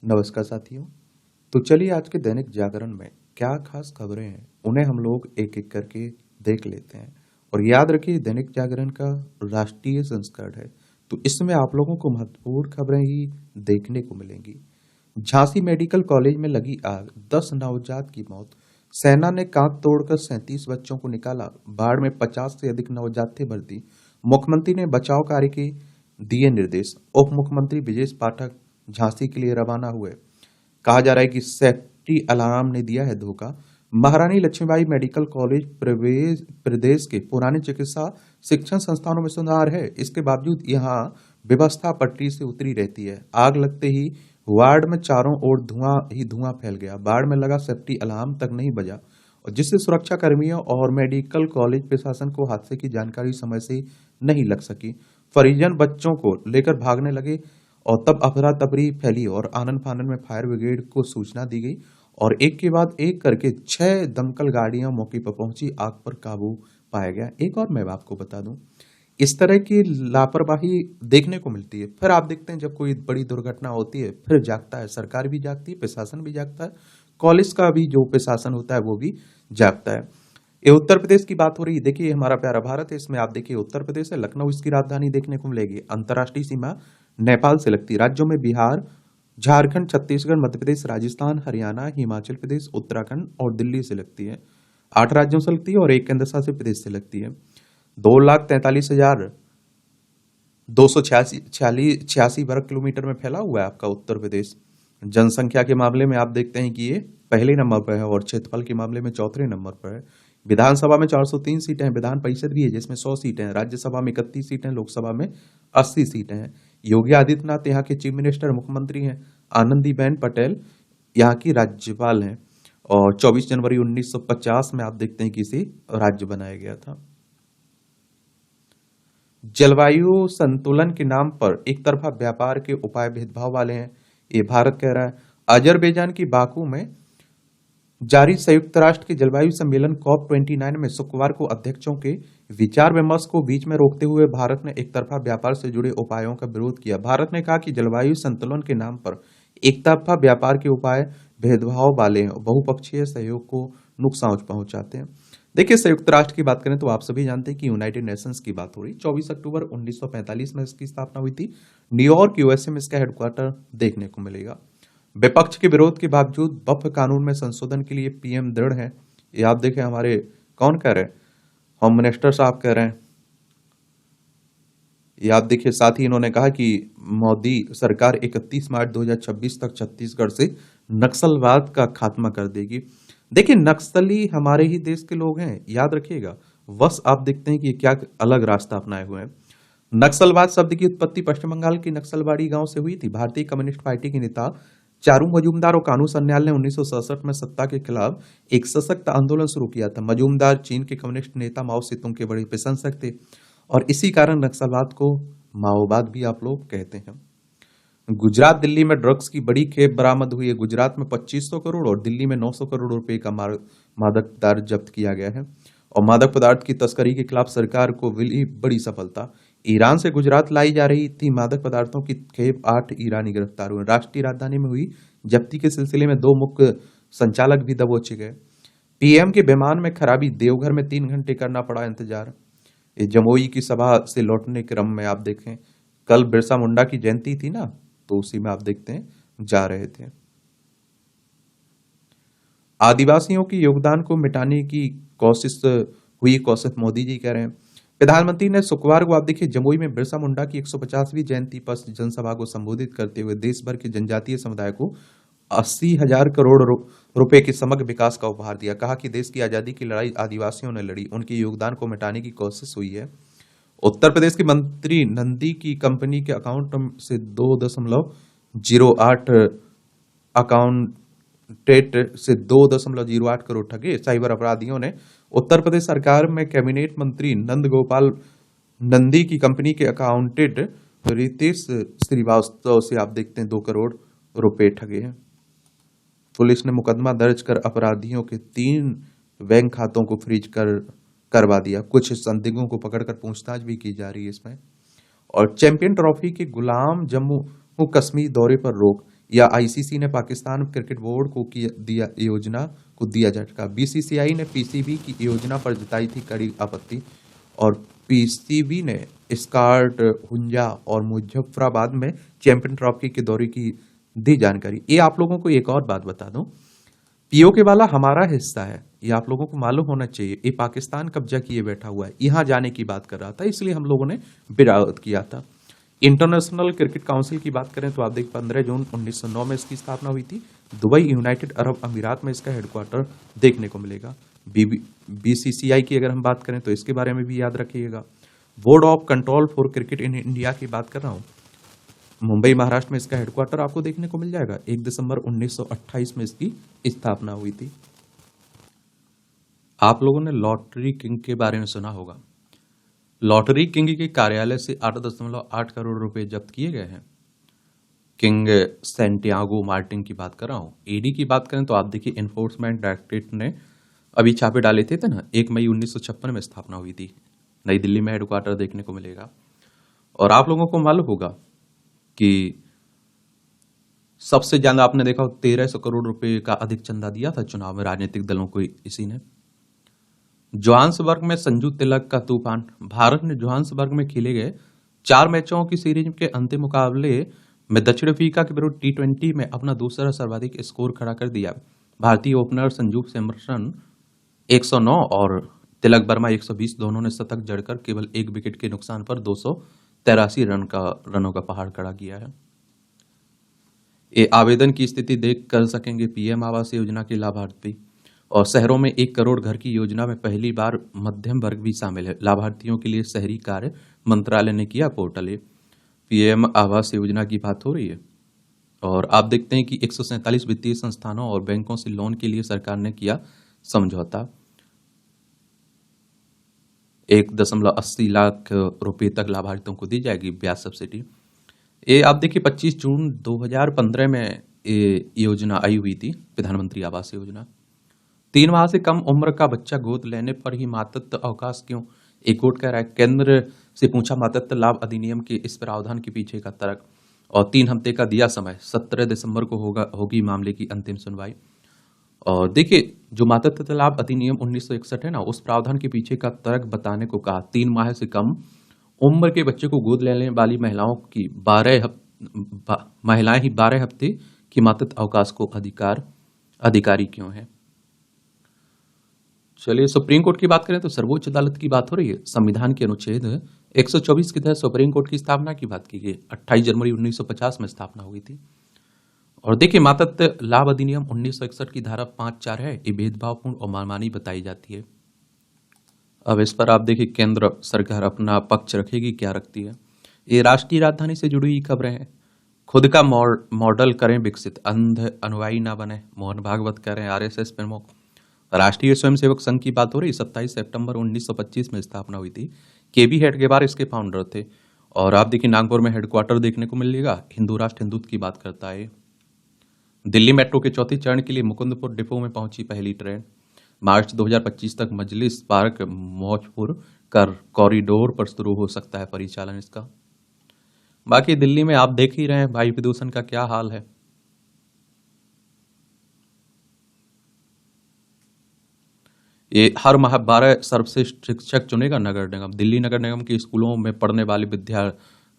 नमस्कार साथियों। तो चलिए आज के दैनिक जागरण में क्या खास खबरें हैं उन्हें हम लोग एक एक करके देख लेते हैं। और याद रखिए दैनिक जागरण का राष्ट्रीय संस्करण है, तो इसमें आप लोगों को महत्वपूर्ण खबरें ही देखने को मिलेंगी। झांसी मेडिकल कॉलेज में लगी आग, 10 नवजात की मौत। सेना ने कांच तोड़कर 37 बच्चों को निकाला, बाढ़ में 50 से अधिक नवजात थे भर्ती। मुख्यमंत्री ने बचाव कार्य के दिए निर्देश। उप मुख्यमंत्री ब्रजेश पाठक झांसी के लिए रवाना हुए। कहा जा रहा है कि सेफ्टी अलार्म ने दिया है धोखा। महारानी लक्ष्मीबाई मेडिकल कॉलेज प्रदेश के पुराने चिकित्सा शिक्षण संस्थानों में सुधार है, इसके बावजूद यहाँ व्यवस्था पटरी से उतरी रहती है। आग लगते ही वार्ड में चारों ओर धुआं ही धुआं फैल गया। बाढ़ में लगा सेफ्टी अलार्म तक नहीं बजा, और जिससे सुरक्षा कर्मियों और मेडिकल कॉलेज प्रशासन को हादसे की जानकारी समय से नहीं लग सकी। परिजन बच्चों को लेकर भागने लगे और तब अफरा तफरी फैली और आनन फानन में फायर ब्रिगेड को सूचना दी गई और एक के बाद एक करके 6 दमकल गाड़ियां मौके पर पहुंची। आग पर काबू पाया गया। एक और मैं आपको बता दूं, इस तरह की लापरवाही देखने को मिलती है। फिर आप देखते हैं जब कोई बड़ी दुर्घटना होती है फिर जागता है, सरकार भी जागती है, प्रशासन भी जागता है, कॉलेज का भी जो प्रशासन होता है वो भी जागता है। ये उत्तर प्रदेश की बात हो रही है। देखिए हमारा प्यारा भारत है, इसमें आप देखिए उत्तर प्रदेश है, लखनऊ इसकी राजधानी देखने को मिलेगी। अंतर्राष्ट्रीय सीमा नेपाल से लगती है। राज्यों में बिहार, झारखंड, छत्तीसगढ़, मध्य प्रदेश, राजस्थान, हरियाणा, हिमाचल प्रदेश, उत्तराखंड और दिल्ली से लगती है। 8 राज्यों से लगती है और एक केंद्र शासित प्रदेश से लगती है। 2,43,286 वर्ग किलोमीटर में फैला हुआ है आपका उत्तर प्रदेश। जनसंख्या के मामले में आप देखते हैं कि ये पहले नंबर पर है और क्षेत्रफल के मामले में चौथे नंबर पर है। विधानसभा में 403 सीटें हैं, विधान परिषद भी है जिसमें 100 सीटें हैं, राज्यसभा में 31 सीटें, लोकसभा में 80 सीटें हैं। योगी आदित्यनाथ यहाँ के चीफ मिनिस्टर मुख्यमंत्री हैं। आनंदीबेन पटेल यहाँ की राज्यपाल हैं और 24 जनवरी 1950 में आप देखते हैं कि इसे राज्य बनाया गया था। जलवायु संतुलन के नाम पर एक तरफा व्यापार के उपाय भेदभाव वाले हैं, ये भारत कह रहा है। अजरबैजान की बाकू में जारी संयुक्त राष्ट्र के जलवायु सम्मेलन COP29 में शुक्रवार को अध्यक्षों के विचार विमर्श को बीच में रोकते हुए भारत ने एक तरफा व्यापार से जुड़े उपायों का विरोध किया। भारत ने कहा कि जलवायु संतुलन के नाम पर एक तरफा व्यापार के उपाय भेदभाव वाले हैं, बहुपक्षीय सहयोग को नुकसान पहुंचाते हैं। देखिए संयुक्त राष्ट्र की बात करें तो आप सभी जानते हैं कि यूनाइटेड नेशंस की बात हो रही। 24 अक्टूबर 1945 में इसकी स्थापना हुई थी। न्यूयॉर्क यूएसए में इसका हेडक्वार्टर देखने को मिलेगा। विपक्ष के विरोध के बावजूद वक्फ कानून में संशोधन के लिए पीएम दृढ़ है। ये आप देखें हमारे कौन कह रहे हैं, होम मिनिस्टर साहब कह रहे हैं। ये आप देखिए, साथ ही इन्होंने कहा कि मोदी सरकार 31 मार्च 2026 तक छत्तीसगढ़ से नक्सलवाद का खात्मा कर देगी। देखिए नक्सली हमारे ही देश के लोग हैं, याद रखिएगा। बस आप देखते हैं कि क्या अलग रास्ता अपनाए हुए हैं। नक्सलवाद शब्द की उत्पत्ति पश्चिम बंगाल की नक्सलबाड़ी गांव से हुई थी। भारतीय कम्युनिस्ट पार्टी के नेता चारू मजूमदार और कानू सन्याल ने 1967 में सत्ता के खिलाफ एक सशक्त आंदोलन शुरू किया था। मजूमदार चीन के कम्युनिस्ट नेता माओ सेतुंग के बड़े प्रशंसक थे और इसी कारण नक्सलवाद को माओवाद भी आप लोग कहते हैं। गुजरात दिल्ली में ड्रग्स की बड़ी खेप बरामद हुई है। गुजरात में 2500 करोड़ और दिल्ली में 900 करोड़ रुपए का मादक पदार्थ जब्त किया गया है। और मादक पदार्थ की तस्करी के खिलाफ सरकार को मिली बड़ी सफलता। ईरान से गुजरात लाई जा रही थी मादक पदार्थों की खेप, 8 ईरानी गिरफ्तार हुए। राष्ट्रीय राजधानी में हुई जब्ती के सिलसिले में 2 मुख्य संचालक भी दबोचे गए। पीएम के विमान में खराबी, देवघर में 3 घंटे करना पड़ा इंतजार। जमुई की सभा से लौटने के क्रम में आप देखें, कल बिरसा मुंडा की जयंती थी ना, तो उसी में आप देखते हैं जा रहे थे। आदिवासियों के योगदान को मिटाने की कोशिश हुई, कौशिक मोदी जी कह रहे हैं। प्रधानमंत्री ने शुक्रवार को आप देखिए जमुई में बिरसा मुंडा की 150वीं जयंती पर जनसभा को संबोधित करते हुए देश भर के जनजातीय समुदाय को 80,000 करोड़ रुपए के समग्र विकास का उपहार दिया। कहा कि देश की आजादी की लड़ाई आदिवासियों ने लड़ी, उनके योगदान को मिटाने की कोशिश हुई है। उत्तर प्रदेश के मंत्री नंदी की कंपनी के अकाउंट से 2.08 अकाउंटेट से 2.08 करोड़ ठगे। साइबर अपराधियों ने उत्तर प्रदेश सरकार में कैबिनेट मंत्री नंद गोपाल नंदी की कंपनी के अकाउंटेंट रितेश श्रीवास्तव से आप देखते हैं 2 करोड़ रुपए ठगे हैं। पुलिस ने मुकदमा दर्ज कर अपराधियों के 3 बैंक खातों को फ्रीज करवा दिया। कुछ संदिग्धों को पकड़कर पूछताछ भी की जा रही है इसमें। और चैंपियन ट्रॉफी के गुलाम जम्मू कश्मीर दौरे पर रोक, या आईसीसी ने पाकिस्तान क्रिकेट बोर्ड को दिया योजना को दिया झटका। बीसीसीआई ने पीसीबी की योजना पर जताई थी कड़ी आपत्ति, और पीसीबी ने स्कार्ट, हुंजा और मुजफ्फराबाद में चैंपियन ट्रॉफी के दौरे की दी जानकारी। ये आप लोगों को एक और बात बता दूं, पीओके वाला हमारा हिस्सा है, ये आप लोगों को मालूम होना चाहिए। ये पाकिस्तान कब्जा किए बैठा हुआ है, यहां जाने की बात कर रहा था, इसलिए हम लोगों ने विरोध किया था। इंटरनेशनल क्रिकेट काउंसिल की बात करें तो आप देख 15 जून 1909 में इसकी स्थापना हुई थी। दुबई यूनाइटेड अरब अमीरात में इसका हेडक्वार्टर देखने को मिलेगा। बीसीसीआई की अगर हम बात करें तो इसके बारे में भी याद रखिएगा। Board of control for cricket in India की बात कर रहा हूँ, मुंबई महाराष्ट्र में इसका हेडक्वार्टर आपको देखने को मिल जाएगा। 1 दिसंबर 1928 में इसकी स्थापना हुई थी। आप लोगों ने लॉटरी किंग के बारे में सुना होगा। लॉटरी किंग के कार्यालय से 8.8 करोड़ रुपए जब्त किए गए हैं। किंग सैंटियागो मार्टिन की बात कर रहा हूं। ईडी की बात करें तो आप देखिए, एनफोर्समेंट डायरेक्टरेट ने अभी छापे डाले थे ना, 1 मई 1956 में स्थापना हुई थी। नई दिल्ली में हेडक्वार्टर देखने को मिलेगा। और आप लोगों को मालूम होगा कि सबसे ज्यादा आपने देखा 1300 करोड़ रुपए का अधिक चंदा दिया था चुनाव में राजनीतिक दलों को इसी ने। जोहान्सबर्ग में संजू तिलक का तूफान। भारत ने जोहान्सबर्ग में खेले गए 4 मैचों की सीरीज के अंतिम मुकाबले में दक्षिण अफ्रीका के विरुद्ध T20 में अपना दूसरा सर्वाधिक स्कोर खड़ा कर दिया। भारतीय ओपनर संजू सैमसन 109 और तिलक वर्मा 120 दोनों ने शतक जड़कर केवल 1 विकेट के नुकसान पर 283 रनों का पहाड़ खड़ा किया है। ये आवेदन की स्थिति देख कर सकेंगे पीएम आवास योजना के लाभार्थी। और शहरों में 1 करोड़ घर की योजना में पहली बार मध्यम वर्ग भी शामिल है। लाभार्थियों के लिए शहरी कार्य मंत्रालय ने किया पोर्टल। पीएम आवास योजना की बात हो रही है। और आप देखते हैं कि 147 वित्तीय संस्थानों और बैंकों से लोन के लिए सरकार ने किया समझौता। 1.80 लाख रुपए तक लाभार्थियों को दी जाएगी ब्याज सब्सिडी। ये आप देखिए 25 जून 2015 में ये योजना आई हुई थी, प्रधानमंत्री आवास योजना। 3 माह से कम उम्र का बच्चा गोद लेने पर ही मातृत्व अवकाश क्यों? एक कोर्ट कह रहा है, केंद्र से पूछा मातृत्व लाभ अधिनियम के इस प्रावधान के पीछे का तर्क। और 3 हफ्ते का दिया समय, 17 दिसंबर को होगी मामले की अंतिम सुनवाई। और देखिए, जो मातृत्व लाभ अधिनियम 1961 है ना, उस प्रावधान के पीछे का तर्क बताने को कहा। 3 माह से कम उम्र के बच्चे को गोद लेने वाली महिलाएं ही 12 हफ्ते की मातृत्व अवकाश को अधिकारी क्यों है। चलिए, सुप्रीम कोर्ट की बात करें तो सर्वोच्च अदालत की बात हो रही है। संविधान के अनुच्छेद 124 के तहत सुप्रीम कोर्ट की स्थापना की बात की गई। 28 जनवरी 1950 में स्थापना हुई थी। और देखिए, मातृत्व लाभ अधिनियम 1961 की धारा 5(4) है, ये भेदभावपूर्ण और मनमानी बताई जाती है। अब इस पर आप देखिए, केंद्र सरकार अपना पक्ष रखेगी, क्या रखती है। ये राष्ट्रीय राजधानी से जुड़ी हुई खबरें हैं। खुद का मॉडल करें विकसित, अंध अनुयायी ना बने, मोहन भागवत कह रहे हैं, आरएसएस प्रमुख। राष्ट्रीय स्वयंसेवक संघ की बात हो रही, 27 सितंबर 1925 में स्थापना हुई थी। केबी हेडगेवार इसके फाउंडर थे। और आप देखिए, नागपुर में हेडक्वार्टर देखने को मिलेगा। हिंदू राष्ट्र हिंदुत्व की बात करता है। दिल्ली मेट्रो के चौथे चरण के लिए मुकुंदपुर डिपो में पहुंची पहली ट्रेन। मार्च 2025 तक मजलिस पार्क मौजपुर कर कॉरिडोर पर शुरू हो सकता है परिचालन इसका। बाकी दिल्ली में आप देख ही रहे हैं वायु प्रदूषण का क्या हाल है। ये हर माह 12 सर्वश्रेष्ठ शिक्षक चुनेगा नगर निगम। दिल्ली नगर निगम के स्कूलों में पढ़ने वाले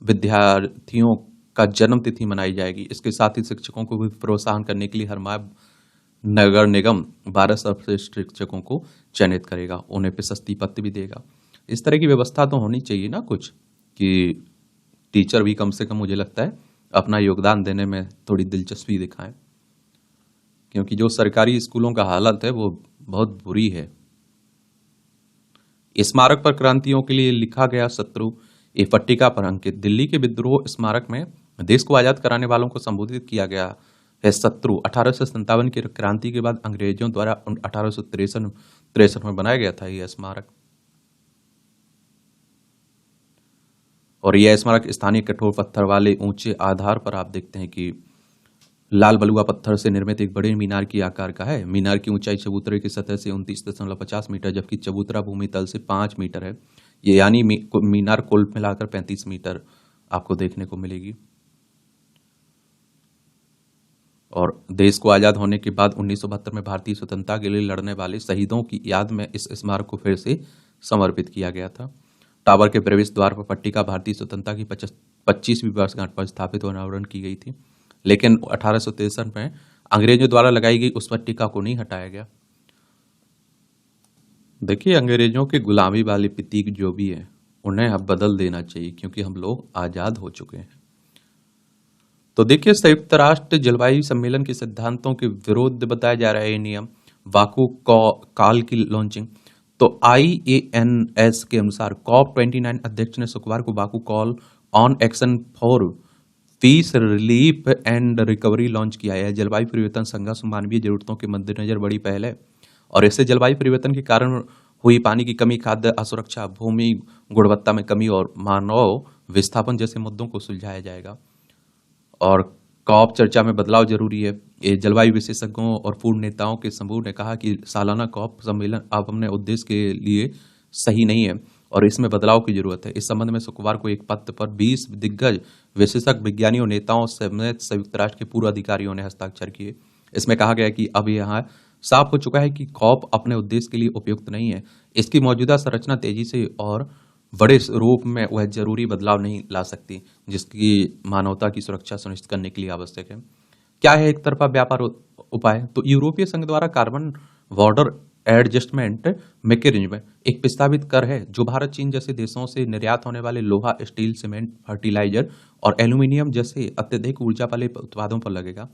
विद्यार्थियों का जन्म तिथि मनाई जाएगी। इसके साथ ही शिक्षकों को भी प्रोत्साहन करने के लिए हर माह नगर निगम 12 सर्वश्रेष्ठ शिक्षकों को चयनित करेगा, उन्हें प्रशस्ति पत्र भी देगा। इस तरह की व्यवस्था तो होनी चाहिए ना कुछ, कि टीचर भी कम से कम, मुझे लगता है, अपना योगदान देने में थोड़ी दिलचस्पी दिखाएं। क्योंकि जो सरकारी स्कूलों का हालत है वो बहुत बुरी है। स्मारक पर क्रांतियों के लिए लिखा गया शत्रु, ये पट्टिका पर अंकित। दिल्ली के विद्रोह स्मारक में देश को आजाद कराने वालों को संबोधित किया गया है शत्रु। 1857 की क्रांति के बाद अंग्रेजों द्वारा 1863 में बनाया गया था यह स्मारक। और यह स्मारक स्थानीय कठोर पत्थर वाले ऊंचे आधार पर आप देखते हैं कि लाल बलुआ पत्थर से निर्मित एक बड़े मीनार की आकार का है। मीनार की ऊंचाई चबूतरे की सतह से 29.50 मीटर, जबकि चबूतरा भूमि तल से 5 मीटर है। ये यानी मीनार कुल मिलाकर 35 मीटर आपको देखने को मिलेगी। और देश को आज़ाद होने के बाद 1972 में भारतीय स्वतंत्रता के लिए लड़ने वाले शहीदों की याद में इस स्मारक को फिर से समर्पित किया गया था। टावर के प्रवेश द्वार पर पट्टिका भारतीय स्वतंत्रता की 25वीं वर्षगांठ पर स्थापित और अनावरण की गई थी, लेकिन 1863 में अंग्रेजों द्वारा लगाई गई उस पट्टिका को नहीं हटाया गया। देखिए, अंग्रेजों के गुलामी वाले प्रतीक जो भी है उन्हें अब बदल देना चाहिए, क्योंकि हम लोग आजाद हो चुके हैं। तो देखिए, संयुक्त राष्ट्र जलवायु सम्मेलन के सिद्धांतों के विरुद्ध बताया जा रहा है ये नियम वाकू काल की लॉन्चिंग। तो IANS के अनुसार COP29 अध्यक्ष ने शुक्रवार को Baku call on action for piece relief and recovery launch किया है। जलवायु परिवर्तन संघर्ष मानवीय जरूरतों के मद्देनजर बड़ी पहल है और इससे जलवायु परिवर्तन के कारण हुई पानी की कमी, खाद्य असुरक्षा, भूमि गुणवत्ता में कमी और मानव विस्थापन जैसे मुद्दों को सुलझाया जाएगा। और कॉप चर्चा में बदलाव जरूरी है। ये जलवायु विशेषज्ञों और पूर्व नेताओं के समूह ने कहा कि सालाना कॉप सम्मेलन अब अपने उद्देश्य के लिए सही नहीं है और इसमें बदलाव की जरूरत है। इस संबंध में शुक्रवार को एक पत्र पर 20 दिग्गज विशेषज्ञ विज्ञानियों, नेताओं समेत संयुक्त राष्ट्र के पूर्व अधिकारियों ने हस्ताक्षर किए। इसमें कहा गया कि अब यहाँ साफ हो चुका है कि कॉप अपने उद्देश्य के लिए उपयुक्त नहीं है। इसकी मौजूदा संरचना तेजी से और बड़े रूप में वह जरूरी बदलाव नहीं ला सकती जिसकी मानवता की सुरक्षा सुनिश्चित करने के लिए आवश्यक है। क्या है एक तरफा व्यापार उपाय? तो यूरोपीय संघ द्वारा कार्बन बॉर्डर एडजस्टमेंट मैकेनिज्म एक प्रस्तावित कर है जो भारत, चीन जैसे देशों से निर्यात होने वाले लोहा, स्टील, सीमेंट, फर्टिलाइजर और एल्यूमिनियम जैसे अत्यधिक ऊर्जा वाले उत्पादों पर लगेगा।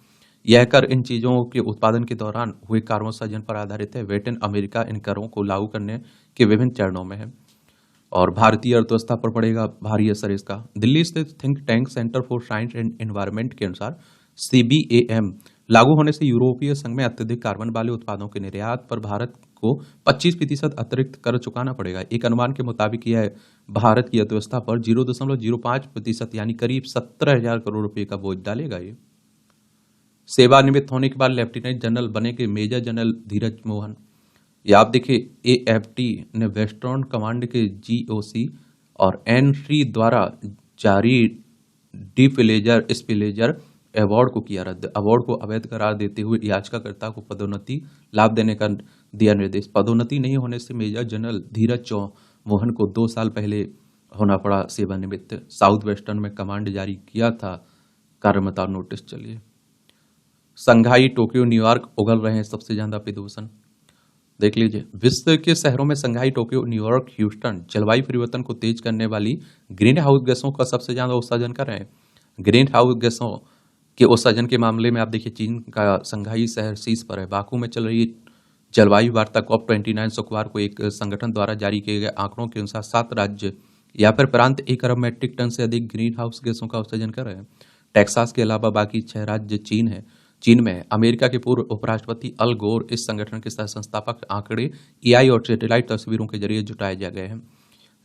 यह कर इन चीजों के उत्पादन के दौरान हुए कार्बन उत्सर्जन पर आधारित है। वेटन अमेरिका इन करों को लागू करने के विभिन्न चरणों में है और भारतीय अर्थव्यवस्था पर पड़ेगा भारी असर इसका। दिल्ली स्थित think tank centre for science and environment के अनुसार CBAM लागू होने से यूरोपीय संघ में अत्यधिक कार्बन वाले उत्पादों के निर्यात पर भारत को 25% अतिरिक्त कर चुकाना पड़ेगा। एक अनुमान के मुताबिक यह भारत की अर्थव्यवस्था पर 0.05% यानी करीब 17,000 करोड़ रुपए का बोझ डालेगा। ये सेवानिवृत्त होने के बाद लेफ्टिनेंट जनरल बने के मेजर जनरल धीरज मोहन। ये आप देखिए, AFT ने वेस्टर्न कमांड के GOC और N3 द्वारा जारी डिस्प्लेजर अवार्ड को किया रद्द। अवार्ड को अवैध करार देते हुए याचिकाकर्ता को पदोन्नति लाभ देने का दिया निर्देश। पदोन्नति नहीं होने से मेजर जनरल धीरज मोहन को 2 साल पहले होना पड़ा सेवानिवृत्त। साउथ वेस्टर्न में कमांड जारी किया था कार्यमता नोटिस। चलिए, संघाई, टोक्यो, न्यूयॉर्क उगल रहे हैं सबसे ज्यादा प्रदूषण। देख लीजिए, विश्व के शहरों में संघाई, टोक्यो, न्यूयॉर्क, ह्यूस्टन जलवायु परिवर्तन को तेज करने वाली ग्रीन हाउस गैसों का सबसे ज्यादा उत्सर्जन कर रहे हैं। ग्रीन हाउस गैसों के उत्सर्जन के मामले में आप देखिए, चीन का संघाई शहर शीर्ष पर है। बाकू में चल रही जलवायु वार्ता COP29 शुक्रवार को एक संगठन द्वारा जारी किए गए आंकड़ों के अनुसार 7 राज्य या फिर प्रांत 1 अरब मैट्रिक टन से अधिक ग्रीन हाउस गैसों का उत्सर्जन कर रहे हैं। टेक्सास के अलावा बाकी 6 राज्य चीन में है। अमेरिका के पूर्व उपराष्ट्रपति अल गोर इस संगठन के सह संस्थापक। आंकड़े AI और सैटेलाइट तस्वीरों के जरिए जुटाए जा गए हैं।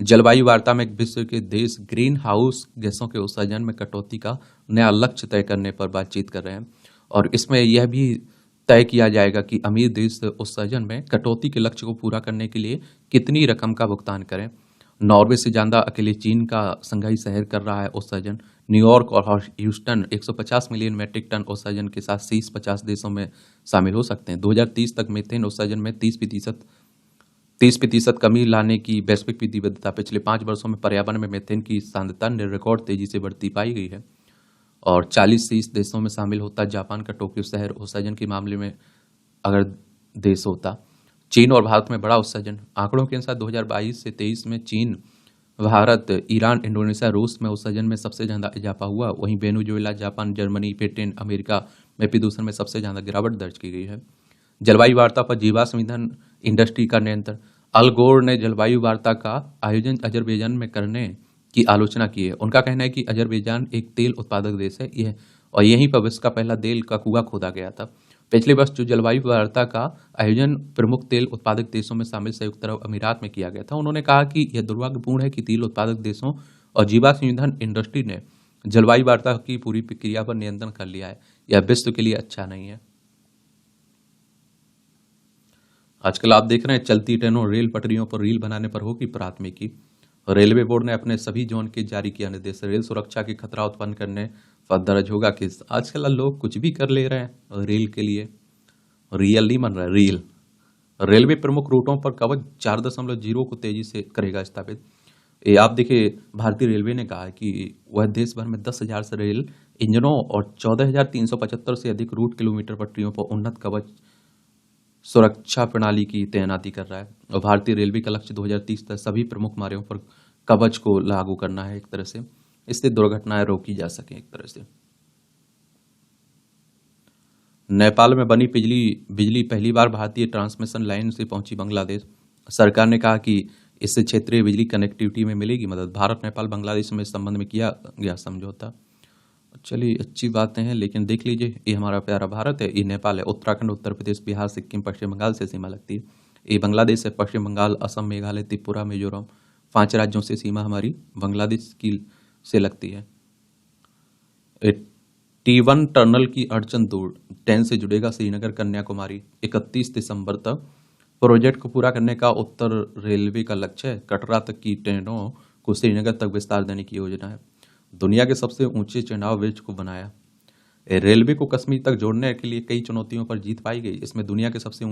जलवायु वार्ता में विश्व के देश ग्रीन हाउस गैसों के उत्सर्जन में कटौती का नया लक्ष्य तय करने पर बातचीत कर रहे हैं और इसमें यह भी तय किया जाएगा कि अमीर देश उत्सर्जन में कटौती के लक्ष्य को पूरा करने के लिए कितनी रकम का भुगतान करें। नॉर्वे से ज्यादा अकेले चीन का संघाई शहर कर रहा है उत्सर्जन। न्यूयॉर्क और ह्यूस्टन 150 मिलियन मैट्रिक टन उत्सर्जन के साथ शीर्ष 50 देशों में शामिल हो सकते हैं। 2030 तक मीथेन उत्सर्जन में 30% कमी लाने की वैश्विक प्रतिबद्धता। पिछले 5 वर्षों में पर्यावरण में मीथेन की सांद्रता ने रिकॉर्ड तेजी से बढ़ती पाई गई है और 40 शीर्ष देशों में शामिल होता जापान का टोक्यो शहर उत्सर्जन के मामले में अगर देश होता। चीन और भारत में बड़ा उत्सर्जन। आंकड़ों के अनुसार 2022 से 23 में चीन, भारत, ईरान, इंडोनेशिया, रूस में उत्सर्जन में सबसे ज्यादा इजाफा हुआ। वहीं Venezuela, Japan, Germany, Britain, America में प्रदूषण में सबसे ज्यादा गिरावट दर्ज की गई है। जलवायु वार्ता पर जीवाश्म ईंधन इंडस्ट्री का नियंत्रण। अल गोर ने जलवायु वार्ता का आयोजन अजरबैजान में करने की आलोचना की है। उनका कहना है कि अजरबैजान एक तेल उत्पादक देश है यह और यहीं पर विश्व का पहला तेल का कुआं खोदा गया था। पिछले वर्ष जो जलवायु वार्ता का आयोजन प्रमुख तेल उत्पादक देशों में शामिल संयुक्त अरब अमीरात में किया गया था। उन्होंने कहा कि यह दुर्भाग्यपूर्ण है कि तेल उत्पादक देशों और जीवाश्म ईंधन इंडस्ट्री ने जलवायु वार्ता की पूरी प्रक्रिया पर नियंत्रण कर लिया है। यह विश्व के लिए अच्छा नहीं है। आजकल आप देख रहे हैं चलती ट्रेनों, रेल पटरियों पर रील बनाने पर होगी प्राथमिकी। रेलवे बोर्ड ने अपने सभी जोन के जारी किया निर्देश। रेल सुरक्षा के खतरा उत्पन्न करने दर्ज होगा कि आजकल लोग कुछ भी कर ले रहे हैं रील के लिए। रियल नहीं बन रहा है, रील। रेलवे प्रमुख रूटों पर कवच 4.0 को तेजी से करेगा स्थापित। ये आप देखिए, भारतीय रेलवे ने कहा है कि वह देश भर में 10,000 से रेल इंजनों और 14,375 से अधिक रूट किलोमीटर पटरियों पर उन्नत कवच सुरक्षा प्रणाली की तैनाती कर रहा है। और भारतीय रेलवे का लक्ष्य 2030 तक सभी प्रमुख मार्गों पर कवच को लागू करना है एक तरह से। इससे दुर्घटनाएं रोकी जा सकें एक तरह से। नेपाल में बनी बिजली बिजली पहली बार भारतीय ट्रांसमिशन लाइन से पहुंची बांग्लादेश। सरकार ने कहा कि इससे क्षेत्रीय बिजली कनेक्टिविटी में मिलेगी मदद। भारत नेपाल बांग्लादेश में इस संबंध में किया गया समझौता। चलिए, अच्छी बातें हैं, लेकिन देख लीजिए, ये हमारा प्यारा भारत है, ये नेपाल है, उत्तराखंड, उत्तर प्रदेश, बिहार, सिक्किम, पश्चिम बंगाल से सीमा लगती है। ये बांग्लादेश है, पश्चिम बंगाल, असम, मेघालय, त्रिपुरा, मिजोरम, 5 राज्यों से सीमा हमारी बांग्लादेश की से लगती है। T1 टनल की अड़चन दूर, ट्रेन से जुड़ेगा श्रीनगर कन्याकुमारी। 31 दिसंबर तक प्रोजेक्ट को पूरा करने का उत्तर रेलवे का लक्ष्य है। कटरा तक की ट्रेनों को श्रीनगर तक विस्तार देने की योजना है। दुनिया के सबसे ऊंचे चेनाब ब्रिज को बनाया। रेलवे को कश्मीर तक जोड़ने के लिए कई चुनौतियों पर जीत पाई गई। इसमें दुनिया के सबसे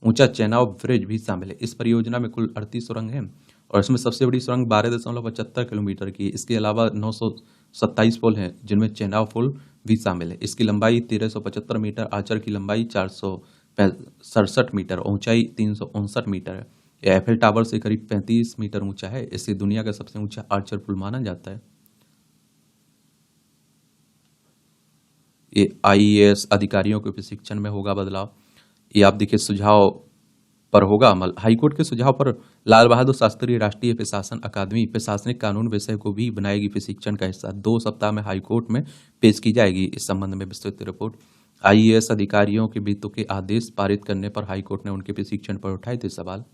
ऊंचा चेनाब ब्रिज भी शामिल है। इस परियोजना में कुल 38 सुरंग हैं और इसमें सबसे बड़ी सुरंग 12.75 किलोमीटर की। इसके अलावा 927 पुल हैं, जिनमें चेनाब पुल भी शामिल है। इसकी लंबाई 1375 मीटर, आर्चर की लंबाई 467 मीटर, ऊंचाई 359 मीटर है। यह एफिल टावर से करीब 35 मीटर ऊंचा है। इसे दुनिया का सबसे ऊंचा आर्चर पुल माना जाता है। ये आईएएस अधिकारियों के प्रशिक्षण में होगा बदलाव। ये आप देखिए, सुझाव पर होगा अमल। हाईकोर्ट के सुझाव पर लाल बहादुर शास्त्री राष्ट्रीय प्रशासन अकादमी प्रशासनिक कानून विषय को भी बनाएगी प्रशिक्षण का हिस्सा। 2 सप्ताह में हाईकोर्ट में पेश की जाएगी इस संबंध में विस्तृत रिपोर्ट। आईएएस अधिकारियों के वेतन के आदेश पारित करने पर हाईकोर्ट ने उनके प्रशिक्षण पर उठाए थे सवाल।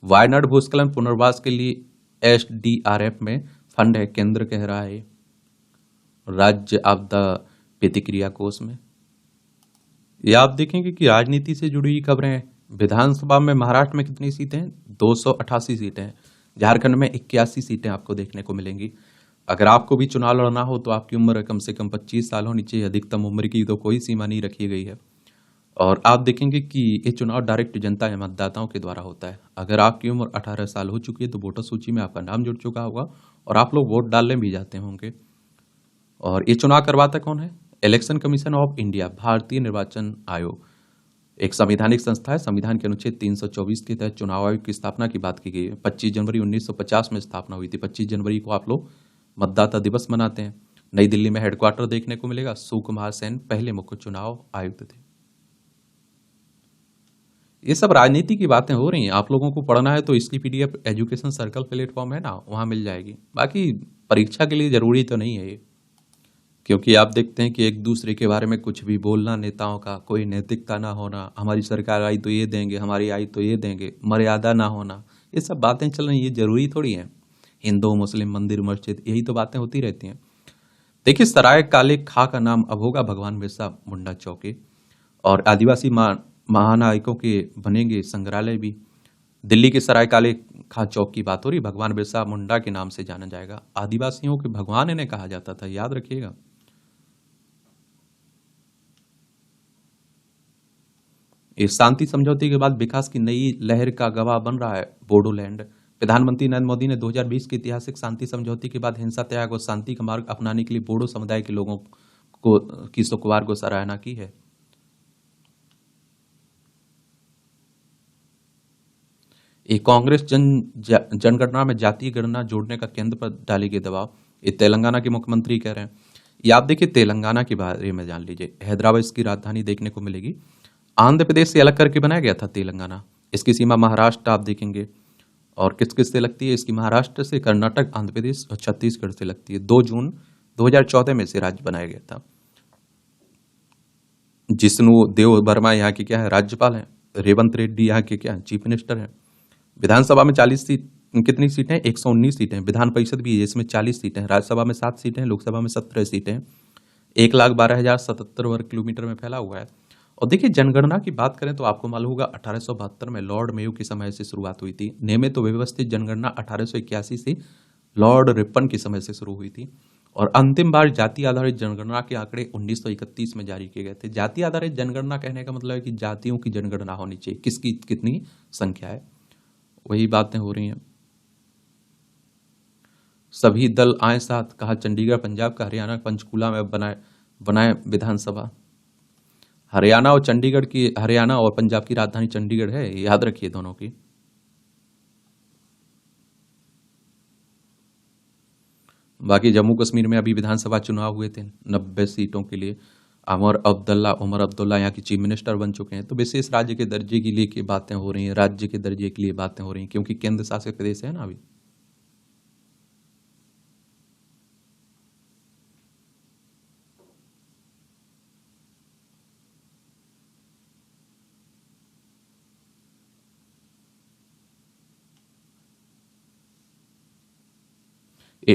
वायनाड भूस्खलन पुनर्वास के लिए एसडीआरएफ में फंड है, केंद्र कह रहा है। राज्य आपदा प्रतिक्रिया कोष में। ये आप देखेंगे कि राजनीति से जुड़ी खबरें हैं। विधानसभा में महाराष्ट्र में कितनी सीटें हैं? 288 सीटें हैं। झारखंड में 81 सीटें आपको देखने को मिलेंगी। अगर आपको भी चुनाव लड़ना हो तो आपकी उम्र कम से कम 25 साल होनी चाहिए। अधिकतम उम्र की तो कोई सीमा नहीं रखी गई है। और आप देखेंगे कि ये चुनाव डायरेक्ट जनता या मतदाताओं के द्वारा होता है। अगर आपकी उम्र 18 साल हो चुकी है तो वोटर सूची में आपका नाम जुड़ चुका होगा और आप लोग वोट डालने भी जाते होंगे। और ये चुनाव करवाता कौन है? इलेक्शन कमीशन ऑफ इंडिया, भारतीय निर्वाचन आयोग, एक संवैधानिक संस्था है। संविधान के अनुच्छेद 324 के तहत चुनाव आयोग की स्थापना की बात की गई है। 25 जनवरी 1950 में स्थापना हुई थी। 25 जनवरी को आप लोग मतदाता दिवस मनाते हैं। नई दिल्ली में हेडक्वार्टर देखने को मिलेगा। सुकुमार सेन पहले मुख्य चुनाव आयुक्त थे। ये सब राजनीति की बातें हो रही हैं। आप लोगों को पढ़ना है तो इसकी पीडीएफ एजुकेशन सर्कल प्लेटफॉर्म है ना, वहां मिल जाएगी। बाकी परीक्षा के लिए जरूरी तो नहीं है ये, क्योंकि आप देखते हैं कि एक दूसरे के बारे में कुछ भी बोलना, नेताओं का कोई नैतिकता ना होना, हमारी सरकार आई तो ये देंगे, हमारी आई तो ये देंगे, मर्यादा ना होना, ये सब बातें चल रही, ये जरूरी थोड़ी है। हिंदू मुस्लिम मंदिर मस्जिद, यही तो बातें होती रहती हैं। देखिए, सराय काले खां का नाम अब होगा भगवान बिरसा मुंडा चौकी। और आदिवासी महानायकों के बनेंगे संग्रहालय भी। दिल्ली के सराय काले खां चौक की बात हो रही, भगवान बिरसा मुंडा के नाम से जाना जाएगा। आदिवासियों के भगवान इन्हें कहा जाता था, याद रखिएगा। इस शांति समझौते के बाद विकास की नई लहर का गवाह बन रहा है बोडोलैंड। प्रधानमंत्री नरेंद्र मोदी ने 2020 के ऐतिहासिक शांति समझौते के बाद हिंसा त्याग और शांति का मार्ग अपनाने के लिए बोडो समुदाय के लोगों को की शुक्रवार को सराहना की है। ये कांग्रेस जनगणना में जातीय गणना जोड़ने का केंद्र पर डालेगी दबाव, ये तेलंगाना के मुख्यमंत्री कह रहे हैं। ये आप देखिए, तेलंगाना के बारे में जान लीजिए। हैदराबाद इसकी राजधानी देखने को मिलेगी। आंध्र प्रदेश से अलग करके बनाया गया था तेलंगाना। इसकी सीमा महाराष्ट्र आप देखेंगे। और किस किस से लगती है? इसकी महाराष्ट्र से, कर्नाटक, आंध्र प्रदेश और छत्तीसगढ़ से लगती है। 2 जून 2014 में से राज्य बनाया गया था। जिष्णु देव वर्मा यहाँ के क्या है? राज्यपाल हैं। रेवंत रेड्डी यहाँ के क्या है? चीफ मिनिस्टर हैं। विधानसभा में 40 सीट, कितनी सीटें? 119 सीटें। विधान परिषद भी है, इसमें 40 सीटें। राज्यसभा में 7 सीटें, लोकसभा में 17 सीटें। 1,12,077 वर्ग किलोमीटर में फैला हुआ है। और देखिए, जनगणना की बात करें तो आपको मालूम होगा 1872 में लॉर्ड मेयो के समय से शुरुआत हुई थी। नियमित तो व्यवस्थित जनगणना 1881 से लॉर्ड रिपन के समय से शुरू हुई थी। और अंतिम बार जाति आधारित जनगणना के आंकड़े 1931 में जारी किए गए थे। जाति आधारित जनगणना कहने का मतलब है कि जातियों की जनगणना होनी चाहिए, किसकी कितनी संख्या है, वही बातें हो रही हैं। सभी दल आए साथ, कहा चंडीगढ़ पंजाब का हरियाणा पंचकूला में बनाए विधानसभा। हरियाणा और पंजाब की राजधानी चंडीगढ़ है, याद रखिए दोनों की। बाकी जम्मू कश्मीर में अभी विधानसभा चुनाव हुए थे 90 सीटों के लिए। उमर अब्दुल्ला यहाँ की चीफ मिनिस्टर बन चुके हैं। तो विशेष राज्य के दर्जे के लिए की बातें हो रही हैं, राज्य के दर्जे के लिए बातें हो रही हैं, क्योंकि केंद्र शासित प्रदेश है ना अभी।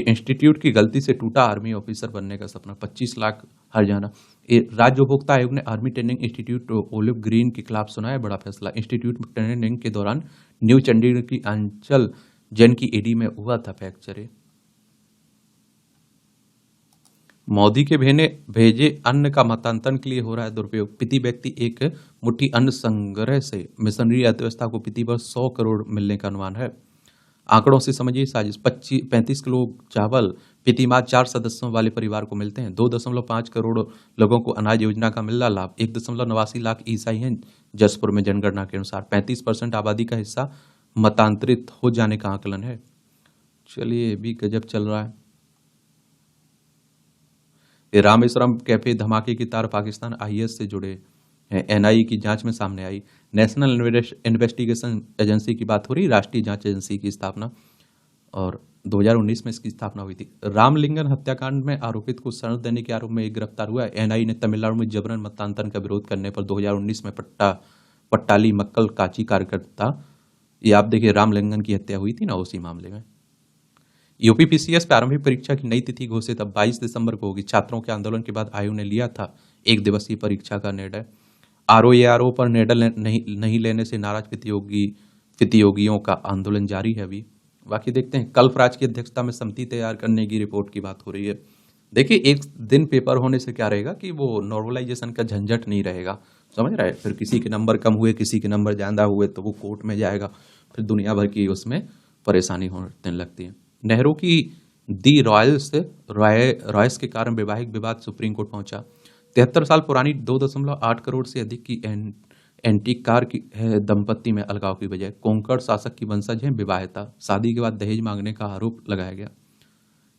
इंस्टीट्यूट की गलती से टूटा आर्मी ऑफिसर बनने का सपना, 25 लाख हर्जाना। राज्य उपभोक्ता आयोग ने army training institute olive green के खिलाफ सुनाया बड़ा फैसला। इंस्टीट्यूट में ट्रेनिंग के दौरान न्यू चंडीगढ़ की अंचल जैन की एडी में हुआ था फ्रैक्चर। मोदी के भेजे अन्न का मतांतरण के लिए हो रहा है दुरुपयोग। प्रति व्यक्ति एक मुट्ठी अन्न संग्रह से मिशनरी अर्थव्यवस्था को प्रति वर्ष 100 करोड़ मिलने का अनुमान है। आंकड़ों से समझिए साजिश। 35 किलो चावल प्रति माह 4 सदस्यों वाले परिवार को मिलते हैं। 2.5 करोड़ लोगों को अनाज योजना का मिल रहा लाभ। 1.89 लाख ईसाई हैं जसपुर में जनगणना के अनुसार। 35% आबादी का हिस्सा मतांतरित हो जाने का आकलन है। चलिए, ये भी गजब चल रहा है। रामेश्वरम कैफे धमाके की तार पाकिस्तान IS से जुड़े हैं, NIA की जांच में सामने आई। नेशनल इन्वेस्टिगेशन एजेंसी की बात हो रही, राष्ट्रीय जांच एजेंसी की स्थापना, और 2019 में इसकी स्थापना हुई थी। रामलिंगन हत्याकांड में आरोपित को शरण देने के आरोप में एक गिरफ्तार हुआ है। NIA ने तमिलनाडु में जबरन मतांतरण का विरोध करने पर 2019 में पट्टाली मक्कल काची कार्यकर्ता, ये आप देखिए रामलिंगन की हत्या हुई थी ना, उसी मामले में। यूपी PCS प्रारंभिक परीक्षा की नई तिथि घोषित, अब 22 दिसंबर को होगी। छात्रों के आंदोलन के बाद आयोग ने लिया था 1 दिवसीय परीक्षा का निर्णय। ROARO पर निर्णय नहीं लेने से नाराज प्रतियोगियों का आंदोलन जारी है अभी। बाकी देखते हैं, कल्पराज की अध्यक्षता में समिति तैयार करने की रिपोर्ट की बात हो रही है। देखिए, एक दिन पेपर होने से क्या रहेगा कि वो नॉर्मलाइजेशन का झंझट नहीं रहेगा, समझ रहा है। फिर किसी के नंबर कम हुए, किसी के नंबर ज्यादा हुए तो वो कोर्ट में जाएगा, फिर दुनिया भर की उसमें परेशानी होने लगती है। नेहरू की दी रॉयस के कारण वैवाहिक विवाद सुप्रीम कोर्ट पहुंचा। 73 साल पुरानी 2.8 करोड़ से अधिक की एंटीक कार की दंपत्ति में अलगाव की बजाय कोंकण शासक की वंशज है विवाहिता। शादी के बाद दहेज मांगने का आरोप लगाया गया।